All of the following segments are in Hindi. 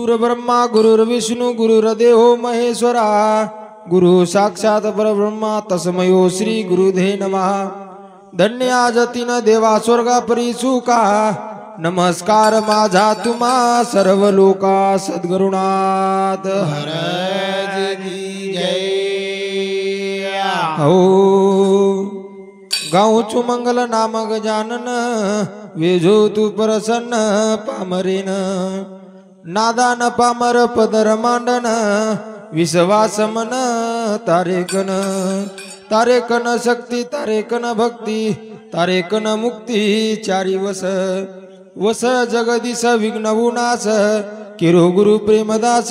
गुरुर्ब्रह्मा गुरुर्विष्णु गुरुर्देवो महेश्वरा गुरु साक्षात परब्रह्मा तस्मयो श्री गुरुदे नमः। धन्य आजतीन देवा स्वर्गा परी सुका नमस्कार माझा तुम्हा सर्व लोका सद्गुरुनाथ महाराज की जय। हो गाऊचु मंगल नाम गजानन वेजो तू प्रसन्न पामरेन नादान पामर पदर मांडन विश्वास मन तारेकन शक्ती तारेकन भक्ती तारेकन मुक्ती चारी वस जगदीश विघ्न विनाश किरो गुरु प्रेमदास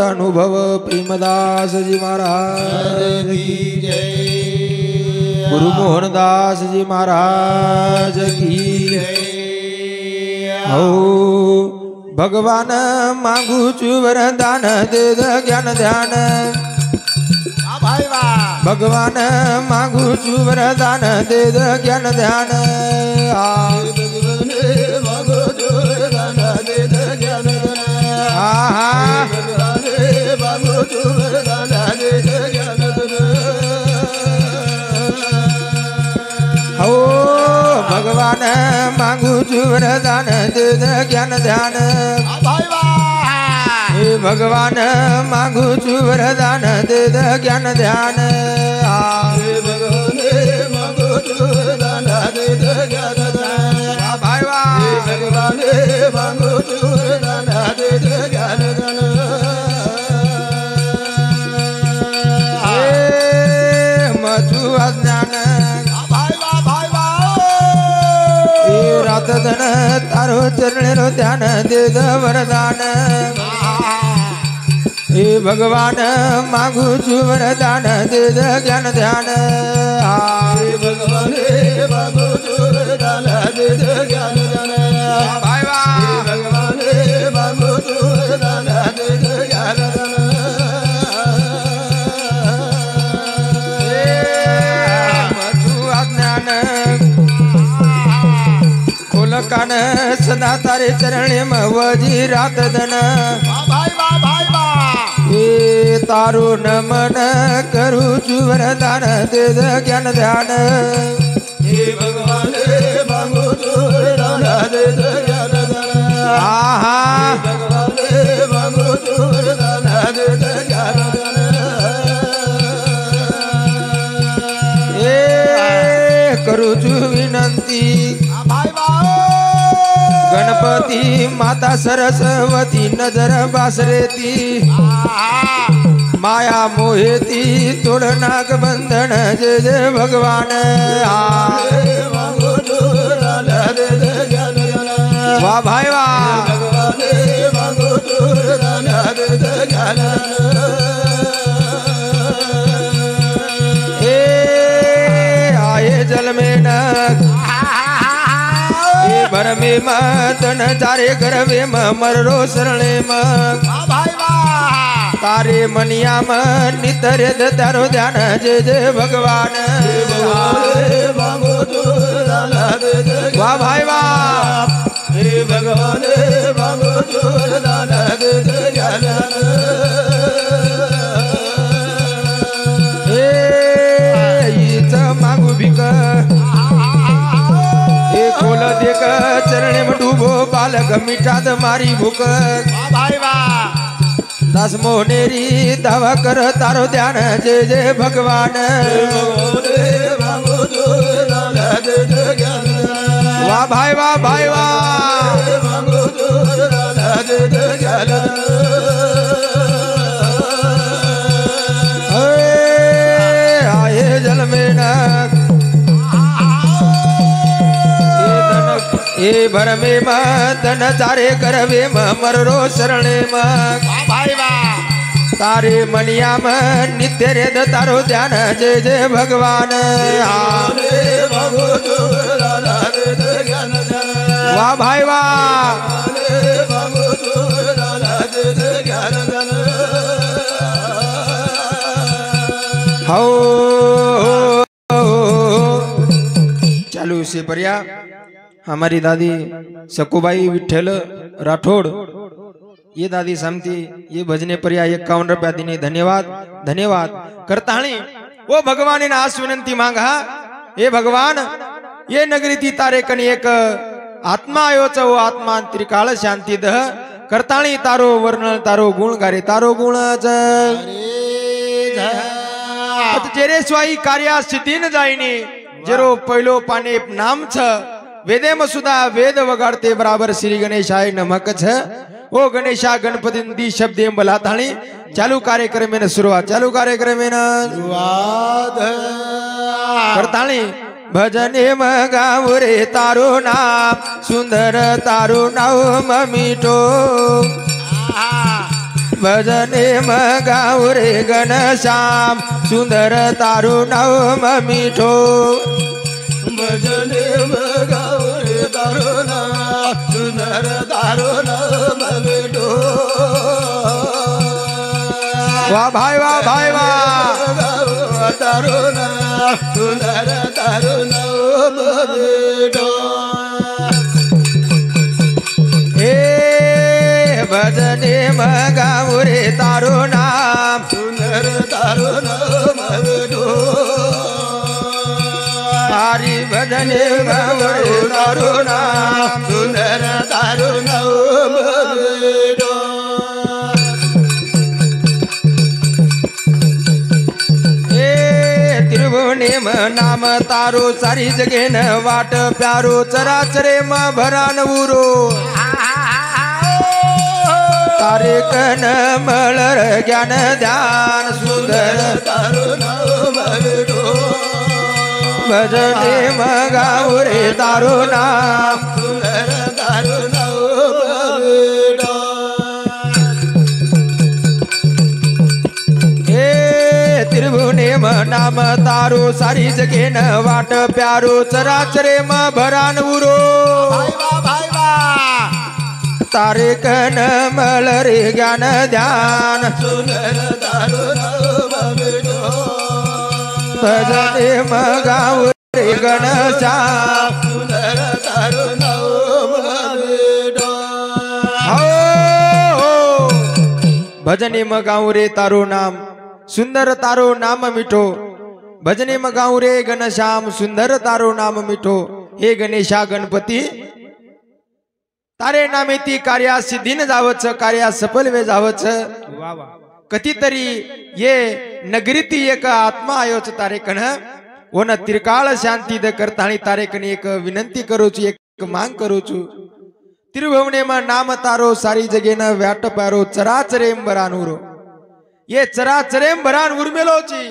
अनुभव प्रेमदास जी महाराज की जय। गुरु मोहनदास जी महाराज की जय। हो भगवान मांगू छु वरदान दे ज्ञान ध्यान भाई वाह। भगवान मांगू छु वरदान दे ज्ञान ध्यान हो भगवान मांगू छु वरदान दे ज्ञान ध्यान भाई वाह। हे भगवान मांगू छु वरदान दे ज्ञान ध्यान भाई मधु अज्ञान रात धन तारो चरणेरो ध्यान दे वरदान हे भगवान मांगू छु वरदान दे ज्ञान ध्यान भगवान मांगू छु वरदान दे ज्ञान ध्यान भाई वाह। भगवान मांगू छु वरदान दे ज्ञान ध्यान मधु अज्ञान खोल कान सदा तारे चरणे मवजी रात धन भाई वाह भाई वाह। हे तारो नमन करू छु वरदान दे ज्ञान ध्यान हे भगवान मांगू छु वरदान दे ज्ञान ध्यान आहा भगवान मांगू छु वरदान दे ज्ञान ध्यान हे करू छु विनंती भाई वाह। गणपती माता सरस्वती नजर बासरेती माया मोहेती तोड नाग बंधन जय जय भगवान मांगू छु वरदान दे ज्ञान ध्यान वाह भाई वाह भगवान मांगू छु वरदान दे ज्ञान ए आए जल में नग भर में मदन तारे करवे मरो शरणे भाई वाह। तारे मनिया नितरे तारो ध्यान जय जय भगवान मांगू छु वरदान दे वाह भाई वाह हे भगवान मांगू छु वरदान दे ज्ञान हे ईच मागू भिक हे खोल देख चरणे में डूबो बालक मिठाद मारी भूक भाई वाह। दास मोनेरी दावा कर तारो ध्यान जय जय भगवान मांगू छु वरदान दे ज्ञान वाह भाई वाह भाई वाह मांगू छु वरदान दे ज्ञान आए जल में नग ए भर में मदन तारे करवे मरो शरणे भाई वाह। तारे मनिया नित्य रे तारो ध्यान जय जय भगवान मांगू छु वरदान दे ज्ञान वाह भाई वाह मांगू छु वरदान दे ज्ञान हो चालू से पर्या हमारी दादी सकुबाई विठ्ठल राठौड़ ये दादी समती ये भजने पर्या 51 रुपया दिने धन्यवाद धन्यवाद करताणी वो भगवान ने आज विनंती मांगा हे भगवान ये नगरी ती तारे कनी एक आत्मा आयो छ वो आत्मा त्रिकाल शांति दह करताणी तारो वर्ण तारो गुण गारे तारो गुण च जेरे स्वाई कार्या सिद्धी न जाईनी जेरो पहिलो पाने नाम छ वेदे में सुधा वेद वगाड़ते बराबर श्री गणेशाय नमक छ ओ गणेशा गणपति दी शब्द बला थाणी चालू कार्यक्रम में शुरुआत चालू कार्यक्रम में शुरुआत करताणी भजने मगाव रे तारो नाम सुंदर तारो नाम मीठो भजने मगाव रे घनश्याम सुंदर तारो नाम मीठो भजने मगाव रे तारो नाम सुंदर तारो नाम मीठो वाह भाई वाह तारो नाम सुंदर तारो नाम मीठो भजने मगाव रे तारो नाम सुंदर तारो नाम मीठो हरि भजने मगाव रे तारो नाम सुंदर तारो नाम मीठो त्रिभुवने नाम तारो सारी जगे न वाट प्यारो चराचरे म भरान उरो तारे कन मलर ज्ञान ध्यान सुंदर तारो नाम मीठो भजने मगाव रे तारो नाम सुंदर तारो नाम मीठो त्रिभुवने नाम तारो सारी जगे न वाट प्यारो चराचरे म भरान उरो तारे कन मलरे ज्ञान ध्यान सुंदर तारो नाम मीठो भजने मगाव रे घनश्याम सुंदर तारो नाम मीठो भजने मगाव रे तारो नाम सुंदर तारो नाम मीठो भजने मगाव रे घनश्याम सुंदर तारो नाम मीठो हे गणेशा गणपती तारे नामे ती कार्या सिद्धीन जावच कार्या सफल वे जावच कधीतरी ये नगरीती एक आत्मा आयोच तारे कण ओन त्रिकाळ शांती द करताणी तारे कण एक विनंती करू छु एक मांग करू छु त्रिभुवने में नाम तारो सारी जगे न व्याट प्यारो चराचरेम बरानुरो ये चराचरेम बरान उर्मेलो ची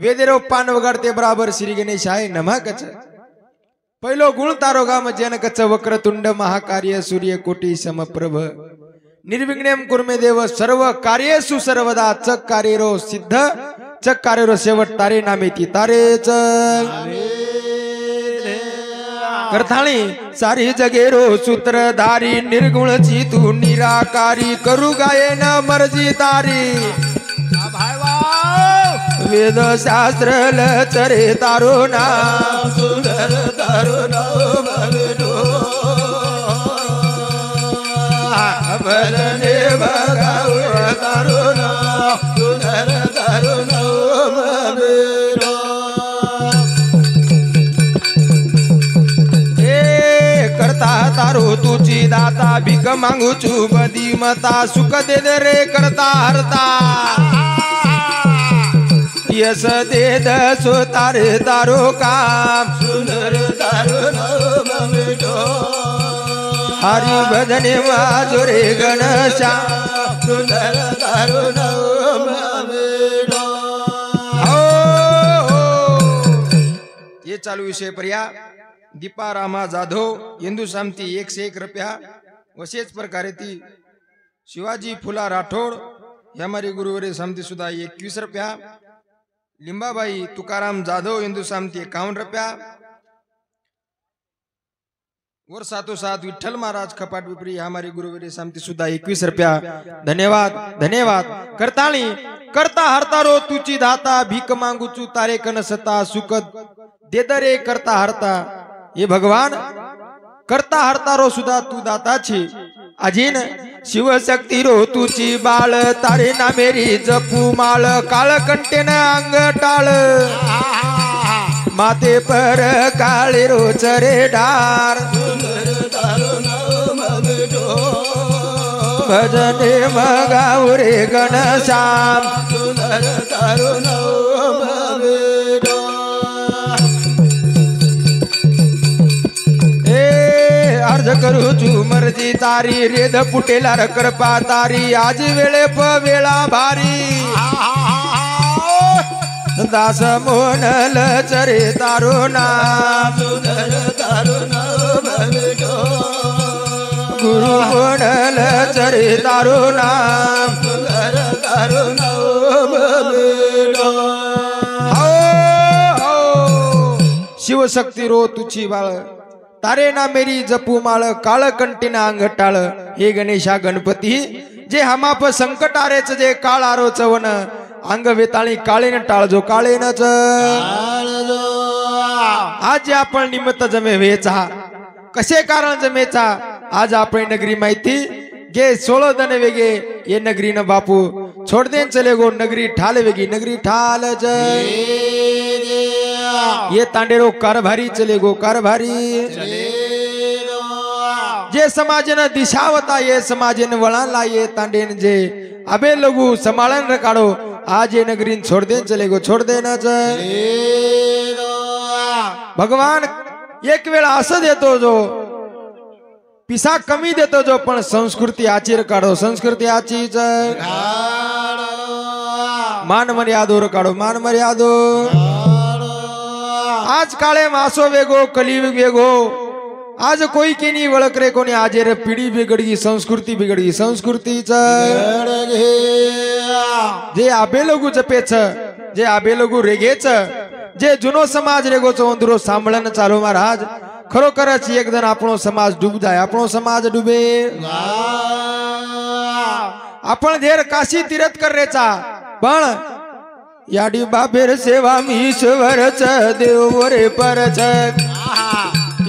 वेदेरो पान वगाडते बराबर श्री गणेशाय नमः कच पहिलो गुण तारो गाम जनकच वक्रतुंड महाकार्य सूर्य कोटी समप्रभ निर्विघ्नम कुर्मे देव सर्व कार्येषु सर्वदा चक कार्यरो सिद्ध चक कार्यरो शेवट तारे नामेती तारेच करथाणी सारी जगेरो सूत्रधारी निर्गुण ची तू निराकारी करू गाये न मर्जी तारी वेद शास्त्र लचरे तारो नाम सुंदर तारो नाम मीठो भजने मगाव रे तारो नाम सुंदर तारो नाम मीठो करता तारो तुची दाता भीक मागू छु बदी मता सुख दे दे रे करता हरता यस दे दसो तारे तारो काम सुंदर तारो नाम मीठो हरि भजने वाजो रे घनश्याम सुंदर तारो नाम मीठो ये चालू विषय पर्या दीपा रामा जाधव इंदू सामती 101 रुपया वसेच प्रकारे ती शिवाजी फुला राठोड हे हमारी गुरुवरे सामती सुद्धा 21 रुपया लिंबाबाई तुकाराम जाधव इंदू सामती 51 रुपया वर सातो सात विठ्ठल महाराज खपाट विपरी हमारी गुरुवरे सामती सुद्धा 21 रुपया धन्यवाद धन्यवाद करताणी करता हरता रो तुची दाता भीक मांगू चू तारे कन सता सुख देदरे करता हरता ये भगवान करता हरता रो सुद्धा तू दाता छी अजीन शिवशक्ती रो तुची बाळ तारे ना मेरी जपू माळ काळ कंटेन अंग टाळ माते पर काळे रो चरे डार भजने मगाऊ रे घनश्याम अर्ज करू चू मर्जी तारी रेद फुटेला रकरपा तारी आज वेळे वेळा भारी दास मोनल चरे तारो नाम गुरु मोनल चरे तारो नाम शिवशक्ती रो तुची बाळ तारे ना मेरी जपू माळ काळ कंटीना अंग टाळ हे गणेशा गणपती जे हमाप संकट आरेच जे काळ आरो चवन अंग वेताळी काळेन टाळजो काळेनच आज आपण निमित्त जमे वेचा कसे कारण जमेचा आज आपण नगरी माहिती गे 16 दन वेगे ये नगरी न बापू छोड़ देन चले गो नगरी ठाल वेगी नगरी ठाल ये तांडेरो कारभारी चले गो कारभारी जे समाजन दिशावता ये समाजन वळाला ये तांडेन जे अबे लघु संभाळन काढो आज ये नगरीन छोड़ देन चले गो छोड़ देनाच भगवान एक वेळ असं देतो जो पिसा कमी देतो जो पण संस्कृती आचीर काढो संस्कृती आचीच मान मर्यादोर काढो मान मर्यादो आज काळे मासो वेगो कलियुग वेगो आज कोई केनी वळख रे कोणी आजेर पिढी बिघडगी संस्कृती बिघडगी संस्कृतीच जे आबे लोगू जपेच जे आबे लोगू रेगेच जे जुनो समाज रेगोचो अंधरो सांभळन चालू महाराज खरोखरच एक जण आपणो समाज डूब जाय आपणो समाज डुबे आपण धेर काशी तीर्थ करेचा पण याडी बाबेर सेवा मी ईश्वरच देव रे परच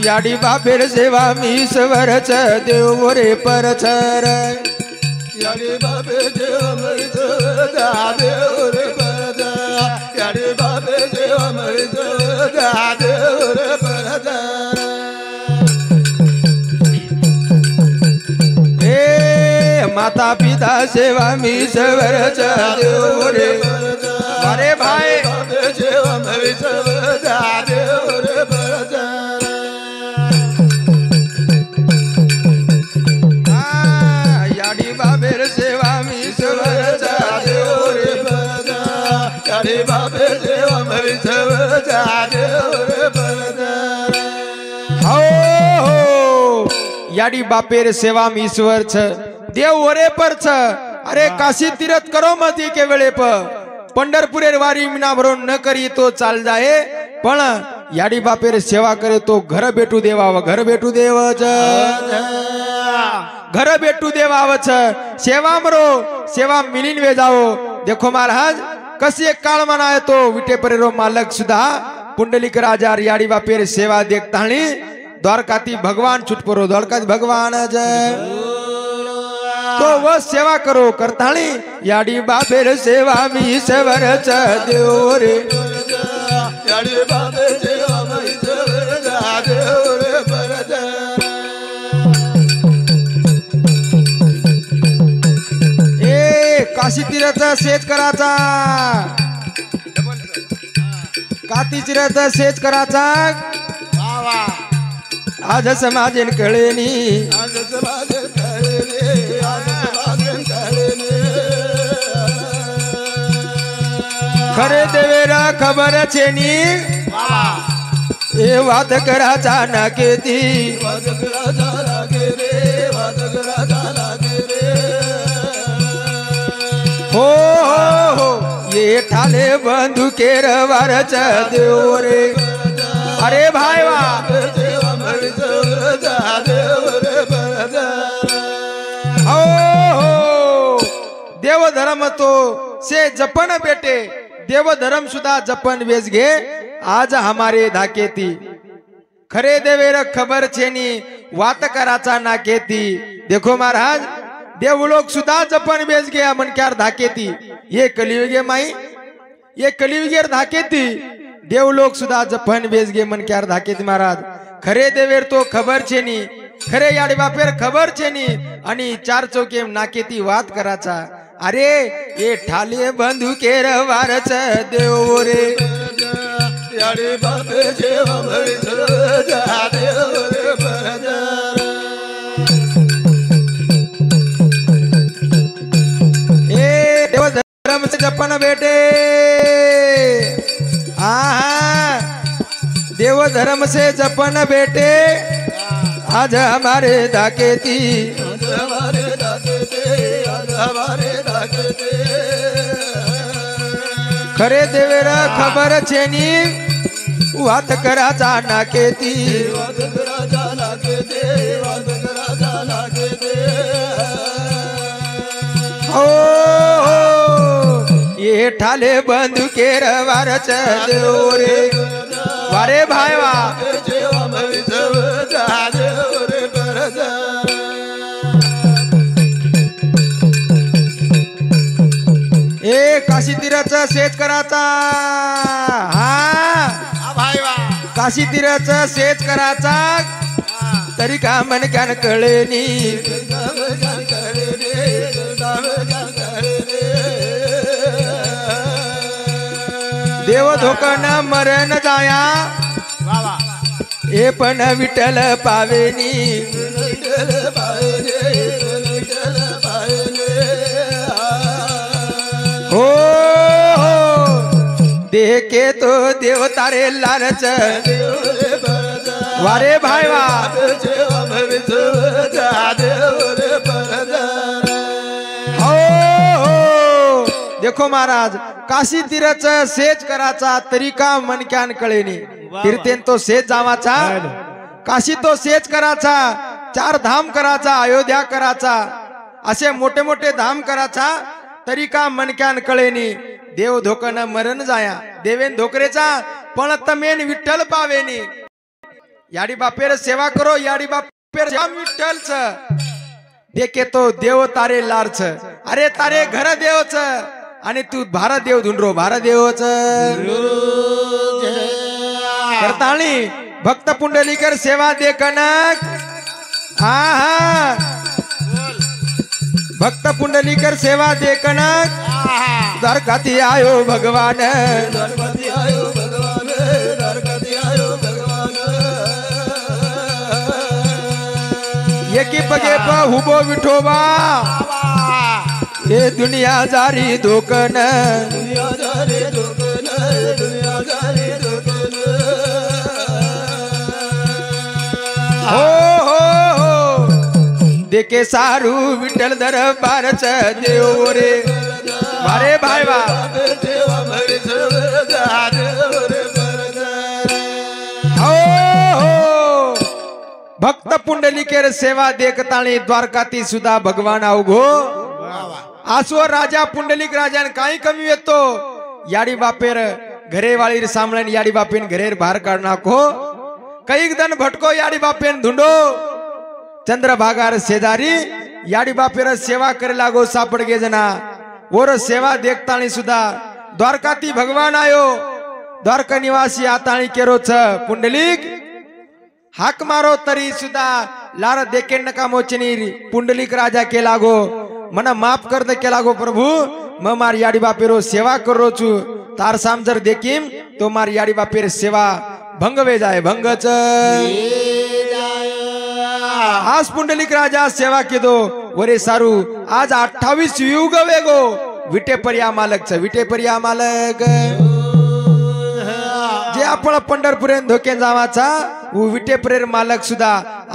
याडी बाबेर सेवा मी ईश्वरच देव रे परच याडी बाबे देव मरित देव रे परच याडी बाबे देव मरित देव रे परच माता पिता सेवा मी ईश्वरच देव रे अरे भाई याडी बाबेर सेवा मी ईश्वरच देव रे याडी बाबे सेवा मी ईश्वरच देव रे हो याडी बापेर सेवा मी ईश्वरच देव वरे परच अरे काशी तीर्थ करो मती के वेळे प पंढरपुरेर वारी मीना भरून न करी तो चाल जाए पण याडी बापेर सेवा करे तो घर बेटू देवाव घर बेटू देवच घर बेटू देवावच सेवा मरो सेवा मिलीन वे जाओ देखो महाराज कसी एक काळ मनाय तो विटे परेरो मालक सुधा पुंडलिक राजा याडी बापेर सेवा देखताणी द्वारकाती भगवान छुटपरो द्वारकाती भगवान जय तो वो सेवा करो करताणी याडी बाबेर सेवा मी ईश्वरच देव रे याडी बाबे सेवा मी ईश्वरच देव रे परच ए काशी तीर्थ सेज कराचा काती तीर्थ सेज कराचा आज समाजेन कळेनी आज समाजेन कळेनी आज समाजेन कळेनी खरे देवेरा खबर छेनी ए वाद कराचा ना केती वाद कराचा लागे रे वाद कराचा लागे रे हो हो ये ठाले बंदुकेर वारच देव रे अरे भाई वा देव धर्म तो से जपन बेटे देव धर्म सुधा जपन वेज घे आज हमारे धाकेती खरे देवेर खबर छेनी वात कराचा ना केती देखो महाराज देवलोक सुद्धा जपन बेस गया मन क्यार धाकेती ये कलियुगे माई ये कलियुगेर धाकेती देवलोक सुद्धा जपन बेस गे मन क्यार धाकेती महाराज खरे देवेर तो खबर छे नी खरे याडी बापेर खबर छे नी आणि चार चौके नाकेती वात कराचा अरे ये ठाले बंदुकेर वारच देव रे याडी बापे जेवा भवित जा देव रे परदार ए देव धर्म से जपन बेटे आहा देव धर्म से जपन बेटे आज हमारे धाकेती हमारे दाते आज हमारे दाते खरे देवेरा खबर छेनी वात कराचा नाकेती वाद कराचा नाकेते वाद कराचा नाकेते हो ये ठाले बंदुकेर वारच देव रे वारे भाई वा जेवा भवित जा देव रे परदार ए काशी तीराचा शेत कराचा हा भाई वा काशी तीराचा शेत कराचा तरी का मन ज्ञान कळेनी देव धोकन मरण जाया ए पण विठ्ठल पावेनी हो देखे तो देव तारे लालच वारे भाई वा हो देखो महाराज काशी तीरच सेज कराचा तरीका मनक्यान कळेनी तीर्थेन तो सेज जावाचा काशी तो सेज कराचा चार धाम कराचा अयोध्या कराचा असे मोठे मोठे धाम कराचा तरीका मनक्यान कळेनी देव धोकन मरण जाया देवेन धोकरेचा पण तमेन विठ्ठल पावेनी याडी बापेर सेवा करो याडी बापेर जाम विठ्ठलच देखे तो देव तारे लारच अरे तारे घर देवच आणि तू भारत देव धुंडरो भारत देवच करताळी भक्त पुंडलिकर सेवा दे कनक हा भक्त पुंडलिकर सेवा दे कनक द्वारकाती आयो भगवान द्वारकाती आयो भगवान द्वारकाती आयो भगवान एकी पगे हुबो विठोबा ये दुनिया जारी धोकन दुनिया जारी धोकन दुनिया जारी धोकन हो देखे सारू विठ्ठल दरबारच देव रे वारे भाई वा हो भक्त पुंडलिकेर सेवा देखताणी द्वारकाती सुद्धा भगवान अवघो आसवर राजा पुंडलिक राजान काही कमी येतो याडी बापेर घरे वाळीर सामळन याडी बापेन घरेर बाहेर काढ नाखो कैक दन भटको याडी बापेन धुंडो चंद्रभागार शेजारी याडी बापेर सेवा करे लागो सापड गे जना ओर सेवा देखताणी सुद्धा द्वारकाती भगवान आयो द्वारका निवासी आताणी केरो छ पुंडलिक हाक मारो तरी सुद्धा लार देखे नका मोचनी पुंडलिक राजा के लागो मना माफ कर दे के लागो प्रभु म मार याडी बापेरो सेवा करो छु तार साम जर देखीम तो मार याडी बापेर सेवा भंग वे जाए भंगच आज पुंडलिक राजा सेवा केदो वरे सारू आज 28 युग वेगो विटे पर्या मालक छ विटे पर्या मालक जे आपण पंढरपुरेन धोके जावाचा उ विटे परेर मालक सुद्धा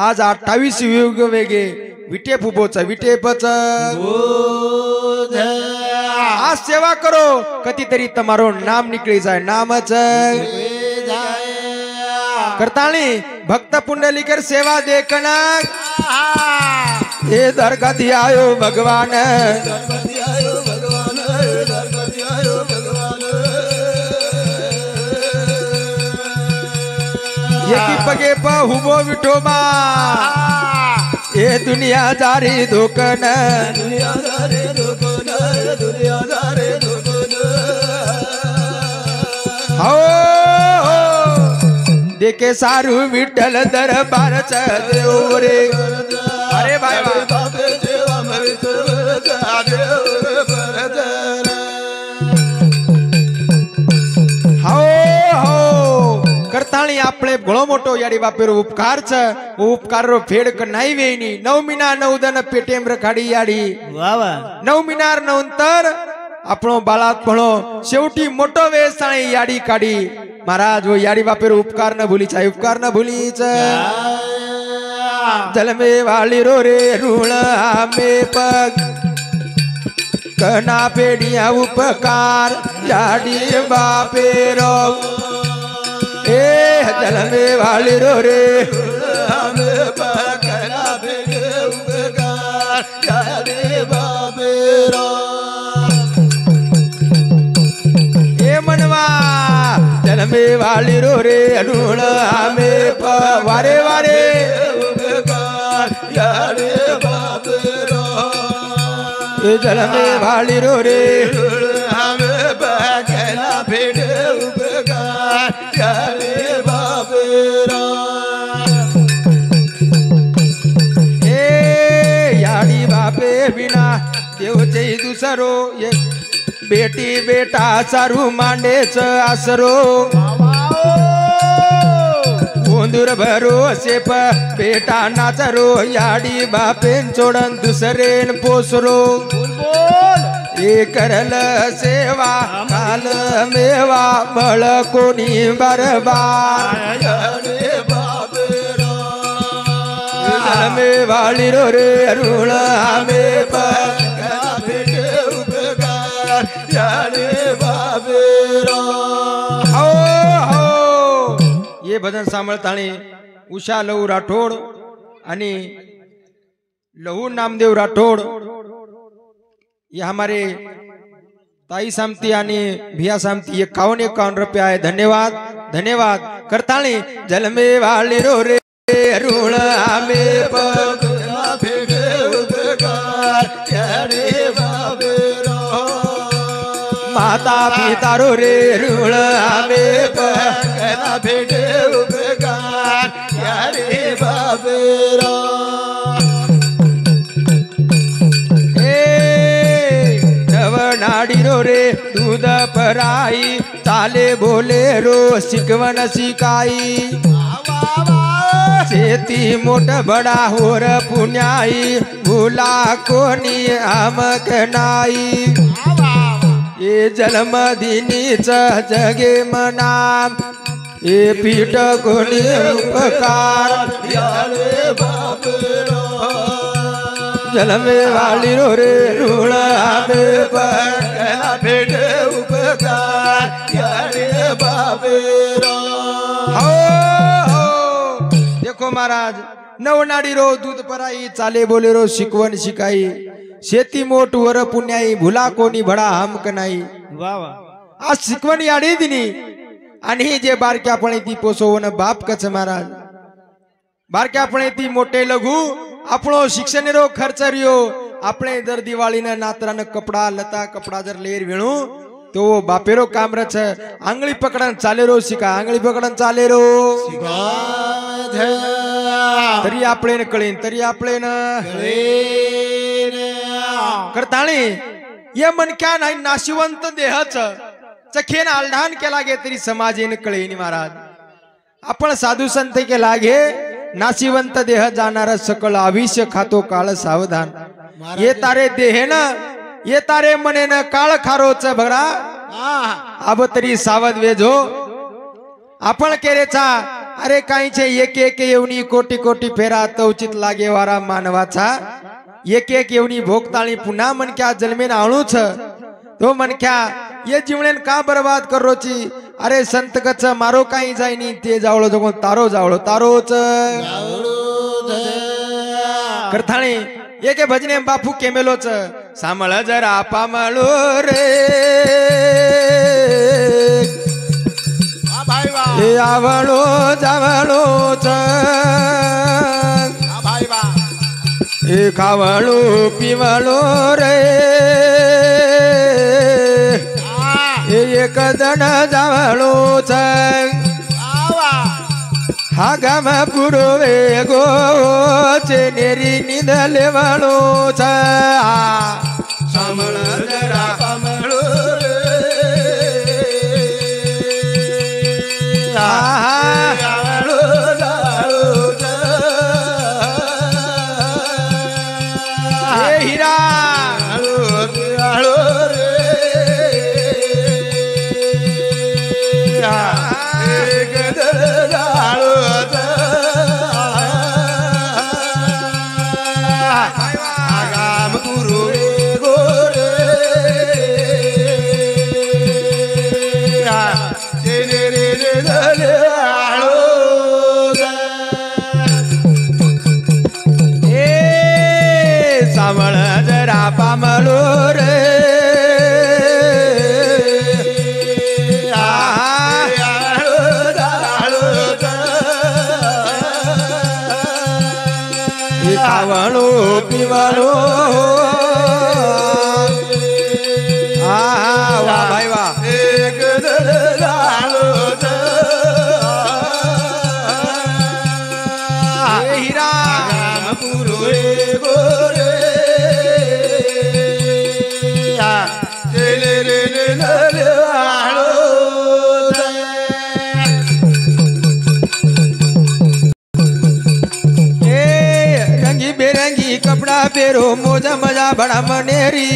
आज 28 युग वेगे विटे फुबोचा विटे पच आज सेवा करो कती तरी तमारो नाम निकली जाए नामच करताणी भक्त पुंडलिकर सेवा देखना ये दरगति आयो भगवान एकी पगे प हुबो विठोबा ए दुनिया जारी दुकन दुनिया जारे दुकन दुनिया जारे दुकन हो देखे सारू विठ्ठल दरबार देव रे अरे भाई बापे जेवा मरित देव हो हो करताळी आपले घणो मोठो याडी बापेरो उपकार छ उपकार रो फेड क नाही वेणी 9 मीना 9 दन पेटेम रखाडी याडी वा वा 9 मिनार नंतर આપણો બાળાતપણો शेवटी मोठो वेसाणी याडी काढी महाराज वो याडी बापेर उपकार न भूली चाय उपकार न भूली जलमे वाली रो रे ऋण आमे पग कना पेडिया उपकार याडी बापेरो ए जलमे वाली रो रे आमे पग कना पेडिया उपकार याडी बापेरो मनवा जन्मे वाली रो रे ऋण आमे वारे वारे यारे बापेरो जन्मे वाली रो रे हमें बगला भेड़े उपकार यारे बापेरो ए याडी बापे बिना देव चे दुसरो ये बेटी बेटा सारू मांडेच आसरो गोंदूर भरोसे बेटा नाचरो याडी बापेन चोडन दुसरेन पोसरो ए करल सेवा काल मेवा बळ कोणी बरबार आमे वाली रो रे ऋण आमे हो हो ये भजन सांभळताणी उषा लहू राठोड आणि लहू नामदेव राठोड ये हमारे ताई सामती आणि भिया सामती 51 रुपया है धन्यवाद धन्यवाद करताणी जलमे वाली रो रे ऋण आमे माता पिता रो रे ऋण आमे भेटे उपकार यारे बापेरो नाडी रो रे दूध पराई चाले बोले रो शिकवण शिकाई शेती मोठ बडा होर पुण्याई भूला कोणी आमक नाही ये जन्मदिनीच जगे मना ये पीठ कोणी उपकार यारे बापेरो जलमे वाली रो रे ऋण आमे बगला भेटे उपकार यारे बापेरो हो हो देखो महाराज नवनाडी रो दूध पराई चाले बोले रो शिकवण शिकाई शेती मोठ वर पुण्याई भुला कोणी भडा हमक नाही वा वा आज शिकवण याडी दिनी आणि जे बारक्यापणे ती पोसवण बाप कच महाराज बारक्यापणे ती मोठे लघु આપણો શિક્ષણનો ખર્ચ રહ્યો આપણે દર દિવાળીના નાતરાનો કપડા લતા કપડા જર લેર વેણું તો બાપેરો કામ રછ આંગળી પકડન ચાલે રો શીખા આંગળી પકડન ચાલે રો તરી આપણે ને કળીન તરી આપણે ને करताळी ये मन क्या नाही नाशिवंत देहच चखेन आलढान केला गे तरी समाजेन कळेनी महाराज आपण साधू संत के लागे नाशिवंत देह जाणार सकळ आविष्य खातो काळ सावधान ये तारे देहेन ये तारे मनेन काळ खारोच भगरा अब तरी सावध वेजो आपण केरेचा अरे काहीचे एक एक येवनी कोटी कोटी फेरा तवचित लागे वारा मानवाचा एक एक येवनी भोगताळी पुन्हा मनक्या जन्मेन आणूच तो मनक्या ये जीवनेन का बर्बाद करोची अरे संत कच मारो काही जायनी ते जावळो जो तारो जावळो तारोच करथाणी एके भजने बापू केमेलोच सामळ जरा पामळो रे ए आवळो जावळोच खावळो पिवळो रे एक जण जावळो हा गाम पुरो वेगो चेनेरी निंदले वाळो सामळ जरा पामळो सावळ जरा पामलो रे खावळो पिवळो वा भाई वा एक हिरा पुरो गोरे रंगी बेरंगी कपड़ा पेरो मोजा मजा बड़ा मनेरी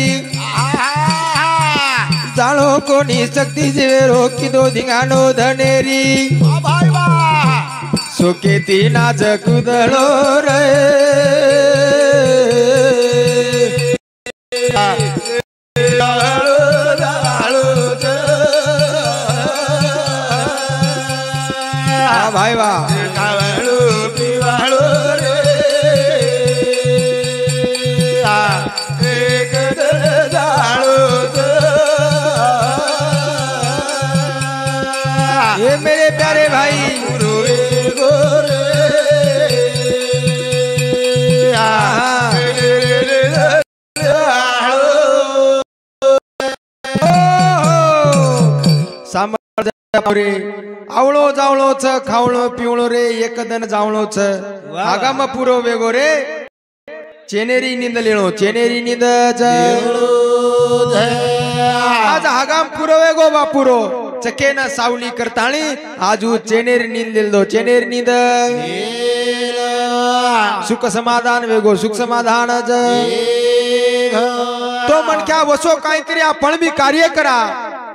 जानो कोनी शक्ति जेरो किदो धिंगानो धनेरी सुकेती नाच कुदलो रे भाई वाह खावळो पिवळो रे एक ये मेरे प्यारे भाई गोरे आवळो जावळो छ खावळो पिवळो रे एकदन जावळो छ आगाम पुरो वेगो रे चेनेरी निंद लेणो चेनेरी निंद आज आगाम पुरो वेगो बापुरो चके न सावली करताणी आजू चेनेरी निंद लेलो चेनेरी निंद सुख समाधान वेगो सुख समाधान तो मन क्या वसो काहीतरी आपण बी कार्य करा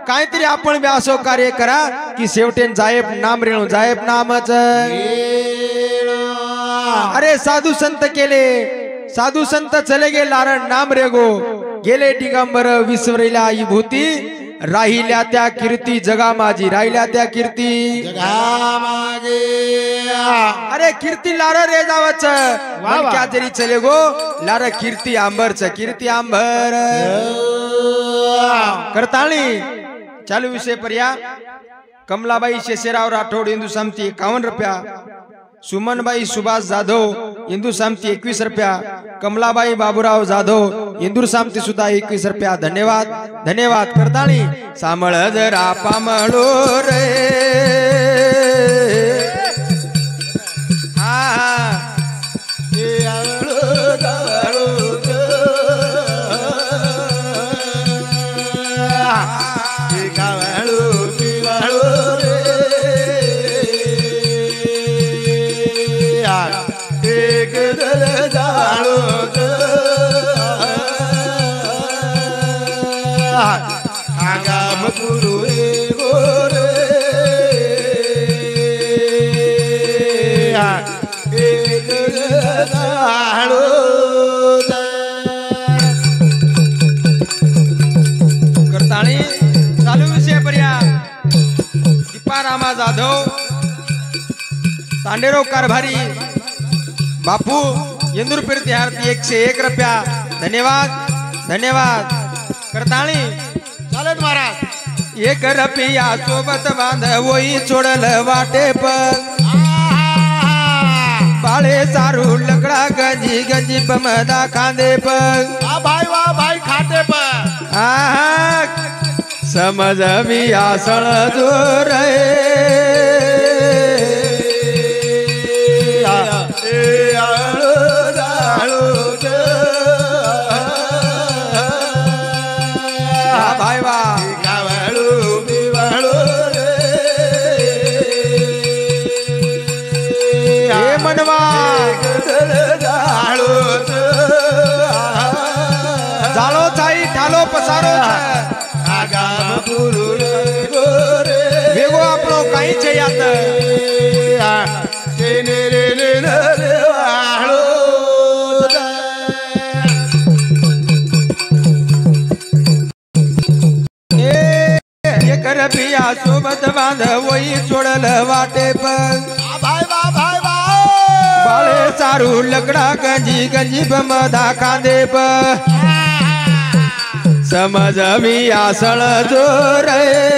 काहीतरी आपण बी असो कार्य करा की शेवटेन जायब नाम रेणू जायब नामच अरे साधू संत केले साधू संत चले गे लारण नाम रेगो गेले दिगंबर विसवरेला विभूती राहिल्या त्या कीर्ती जगा माझी राहिल्या त्या कीर्ती जगा माझी अरे कीर्ती लार रे जावच मन क्या जरी चले गो लार कीर्ती आंबरच कीर्ती आंबर करताळी चालू विषय पर्या कमलाबाई शेषराव राठोड हिंदू समती 51 रुपया सुमनबाई सुभाष जाधव हिंदू सामती 21 रुपया कमलाबाई बाबूराव जाधव हिंदू सामती सुद्धा 21 रुपया धन्यवाद धन्यवाद करताळी सामळ जरा पामळो रे आगाम पुरो गोरे एक करताळी चालू विषय पर्या दीपारामा जाधव तांडेरो कारभारी बापू इंदूर फिरती आरती 101 रुपया धन्यवाद धन्यवाद करताळी चालत महाराज एक रुपया सोबत बांध वही छोड़ल वाटे पर बाळे सारू लकड़ा गंजी गंजी पमदा खांदे पर वाह भाई खाते पर समझ भी आसण जो रहे भाई वाह मनवा जालो थाई ठालो पसारो वेगो आपलो काही छे यात कर पिया सोबत बांध वही छोड़ल वाटे पर बाले सारू लकड़ा गंजी गंजी बमदा खांदे पर समझ भी आसण जो रहे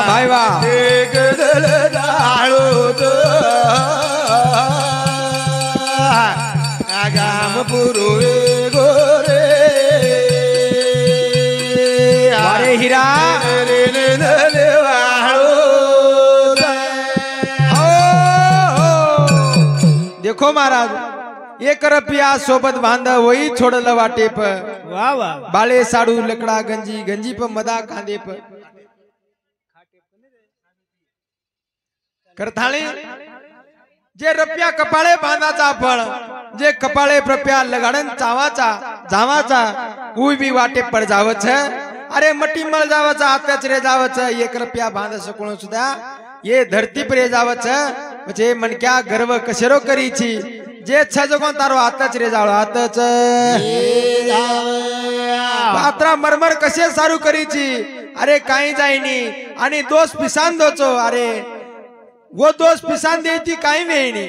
भाई वाह आगाम पुरुवे गोरे अरे हीरा देखो महाराज एक रुपया सोबत बांधा वही छोड़ल वाटे पर वाह वाह बाले साड़ू लकड़ा गंजी गंजी पर मदा खांदे पर करथाली जे रुपया कपाळे बांधाचा फळ जे कपाळे रुपया लगाडन चावाचा जावाचा उई भी वाटे पर जावच अरे मटी मळ जावचा आत्याच रे जावच एक रुपया बांध सकोण सुद्धा ये धरती पर जावच म्हणजे मनक्या गर्व कशेरो करीची जे छ जगो तारो आत्याच रे जावळ आत्याच पात्रा मरमर कशे सारू करीची अरे काही जाईनी आणि दोष पिसान दोचो अरे वो दोष पिसान देती काही वेणी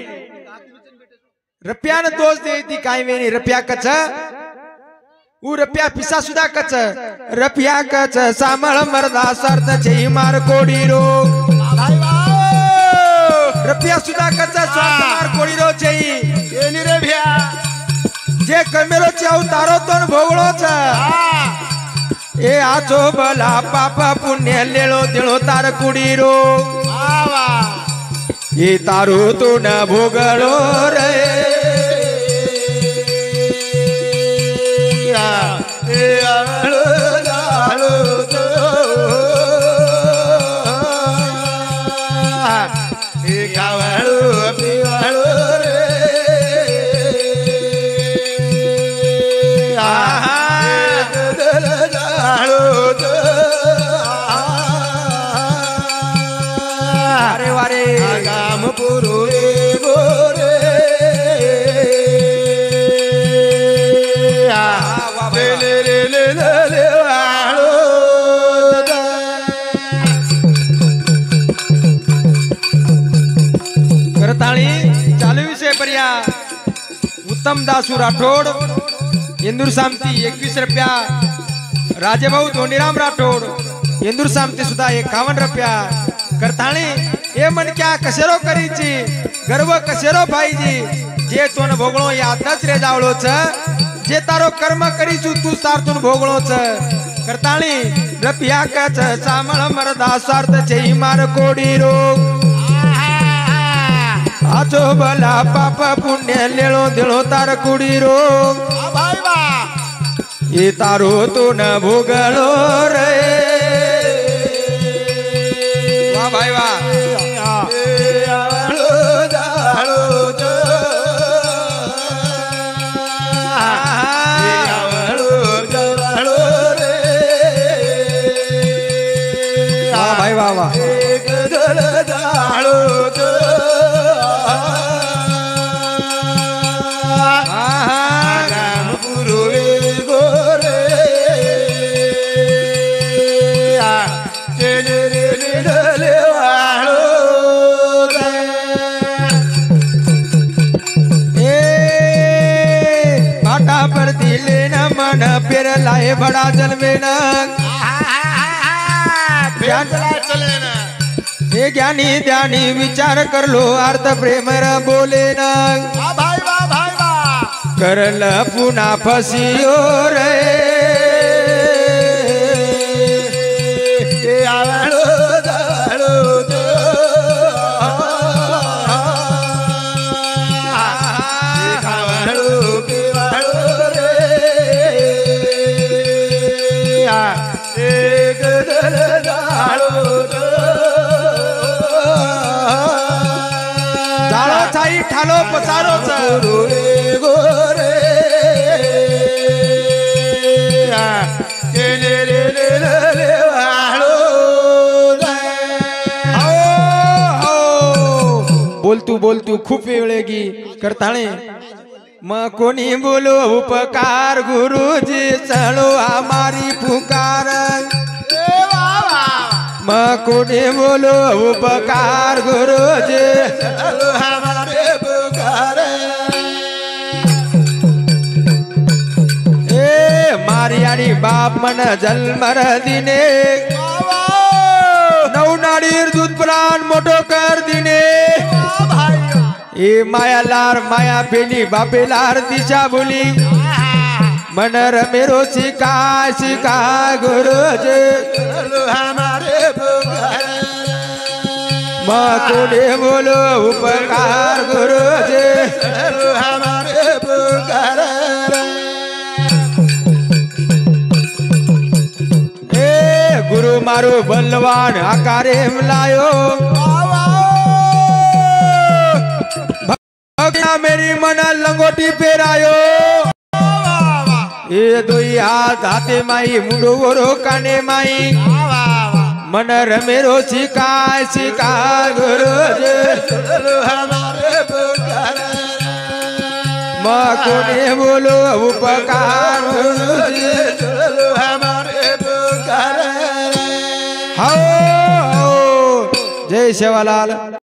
रुपया न दोष देती काही वेणी रुपया कच उ रुपया पिसा सुद्धा कच रुपया कच सामळ मरदा सर्द छे मार कोडी रो रुपया सुद्धा कच स्वार्थ मार कोडी रो छे एनी रे भ्या जे कमेरो चाव तारो तोन भोगळो छ ए आचो भला पाप पुण्य लेळो देळो तार कुडी रो ये तारो तो न भोगलो रे अरे वारे आगाम पुरुवे गोरे करताळी चालू विषय पर्या उत्तम दासू राठोड इंदूर सामती 21 रुपया राजेभाऊ धोनीराम राठोड इंदूर सामती सुद्धा 51 रुपया करताळी ए मन क्या कशेरो करीची गर्व कशेरो भाईजी जे तोन भोगळो यातच रे जावळो छ जे तारो कर्म करीचू तू सारतून भोगळो छ करताळी रुपया कच सामळ मरदा स्वार्थ छे मार कोडी रो आचो भला पाप पुण्य लेळो देळो तार कुडी रो ये तारो तो न भोगळो रे वाह भाई वाह भाई वाह वाह लाए बड़ा जन्मे न हे ज्ञानी ध्यानी विचार कर लो अर्थ प्रेम बोले न करल पुन्हा फसियो रे ठालो पसारो गोरे बोल तू खूप वेळेगी करताळे मग कोणी बोलो उपकार गुरुजी चलो हमारी पुकार मग कोणी बोलो उपकार गुरुजी चलो हमारे पुकार मारी आणि बाप मन जन्मर दिने नवनाडीर दूध प्राण मोठो कर दिने ए माया लार माया बेनी बापे लार दिशा बोली मन रमेरो शिका गुरुजी हमारे पुकार कोने बोलो उपकार गुरुजी हमारे पुकार गुरु मारो बलवान आकारे लायो भक्ता मेरी मन लंगोटी फेरायो ये दोई हाथ हाथे माई मुंडो गोरो काने माई मन रमेरो शिका गुरुजी हमारे पुकार कोने बोलो उपकार गुरुजी हमारे पुकार जय सेवालाल।